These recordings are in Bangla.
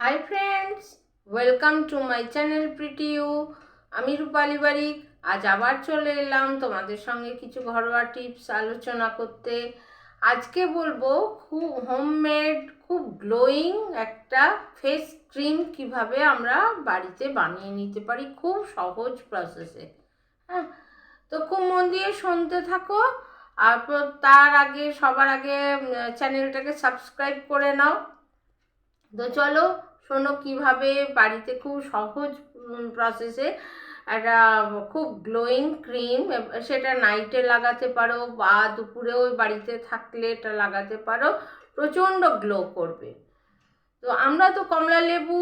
High friends, welcome to my channel pretty you. আমি রূপালী বারিক। আজ আবার চলে এলাম তোমাদের সঙ্গে কিছু ঘরোয়া টিপস আলোচনা করতে। আজকে বলবো খুব হোমমেড, খুব গ্লোয়িং একটা ফেস ক্রিম কিভাবে আমরা বাড়িতে বানিয়ে নিতে পারি খুব সহজ প্রসেসে। হ্যাঁ, তো খুব মন দিয়ে শুনতে থাকো। আর তার আগে সবার আগে চ্যানেলটাকে সাবস্ক্রাইব করে নাও। তো চলো শোনো কিভাবে বাড়িতে খুব সহজ প্রসেসে একটা খুব গ্লোয়িং ক্রিম, সেটা নাইটে লাগাতে পারো বা দুপুরেও বাড়িতে থাকলে এটা লাগাতে পারো, প্রচণ্ড গ্লো করবে। তো আমরা তো কমলা লেবু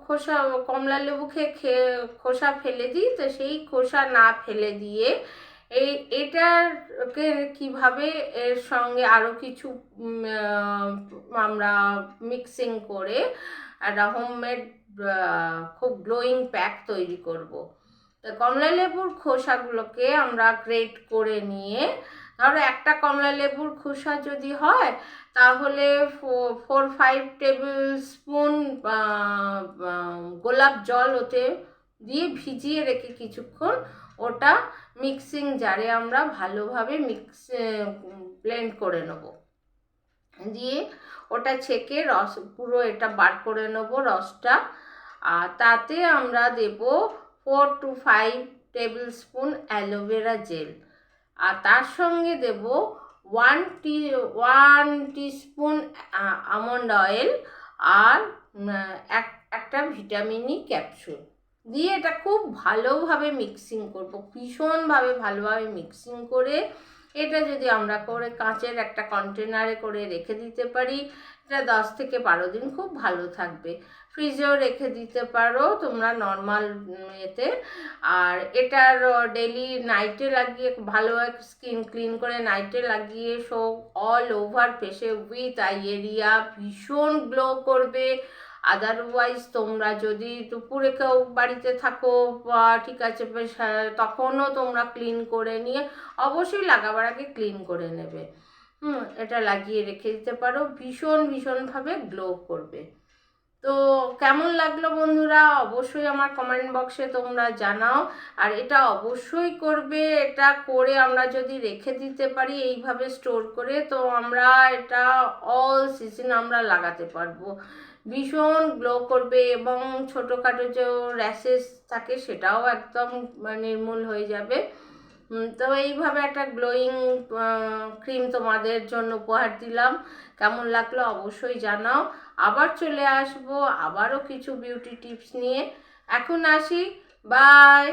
খোসা কমলা লেবু খেয়ে খোসা ফেলে দিই, তো সেই খোসা না ফেলে দিয়ে এটাকে কিভাবে এর সঙ্গে আরও কিছু আমরা মিক্সিং করে একটা হোমমেড খুব গ্লোয়িং প্যাক তৈরি করব। তো কমলা লেবুর খোসাগুলোকে আমরা গ্রেট করে নিয়ে, ধরো একটা কমলা লেবুর খোসা যদি হয় তাহলে 4-5 টেবিল স্পুন গোলাপ জল ওতে দিয়ে ভিজিয়ে রেখে কিছুক্ষণ ওটা মিক্সিং জারে আমরা ভালোভাবে ব্লেন্ড করে নেব। দিয়ে ওটা ছেঁকে রস পুরো এটা বার করে নেব রসটা। আর তাতে আমরা দেব 4-5 টেবিল স্পুন অ্যালোভেরা জেল। আর তার সঙ্গে দেব 1 টিস্পুন আমন্ড অয়েল আর একটা ভিটামিন ই ক্যাপসুল দিয়ে এটা খুব ভালোভাবে মিক্সিং করব, ভীষণভাবে ভালোভাবে মিক্সিং করে এটা যদি আমরা করে কাঁচের একটা কন্টেনারে করে রেখে দিতে পারি, এটা 10 থেকে 12 দিন খুব ভালো থাকবে। ফ্রিজেও রেখে দিতে পারো তোমরা নর্মাল এতে। আর এটার ডেলি নাইটে লাগিয়ে ভালোভাবে স্কিন ক্লিন করে নাইটে লাগিয়ে অল ওভার ফেসে উইথ আই এরিয়া ভীষণ গ্লো করবে। আদারওয়াইজ তোমরা যদি দুপুরে কেউ বাড়িতে থাকো বা ঠিক আছে তখনও তোমরা ক্লিন করে নিয়ে অবশ্যই লাগাবার আগে ক্লিন করে নেবে। এটা লাগিয়ে রেখে দিতে পারো, ভীষণভাবে গ্লো করবে। তো কেমন লাগলো বন্ধুরা, অবশ্যই আমার কমেন্ট বক্সে তোমরা জানাও। আর এটা অবশ্যই করবে, এটা করে আমরা যদি রেখে দিতে পারি এইভাবে স্টোর করে, তো আমরা এটা অল সিজন আমরা লাগাতে পারবো, ভীষণ গ্লো করবে এবং ছোটোখাটো যে র্যাশেস থাকে সেটাও একদম নির্মূল হয়ে যাবে। তো এইভাবে একটা গ্লোয়িং ক্রিম তোমাদের জন্য উপহার দিলাম। কেমন লাগলো অবশ্যই জানাও। আবার চলে আসবো আবারও কিছু বিউটি টিপস নিয়ে। এখন আসি, বাই।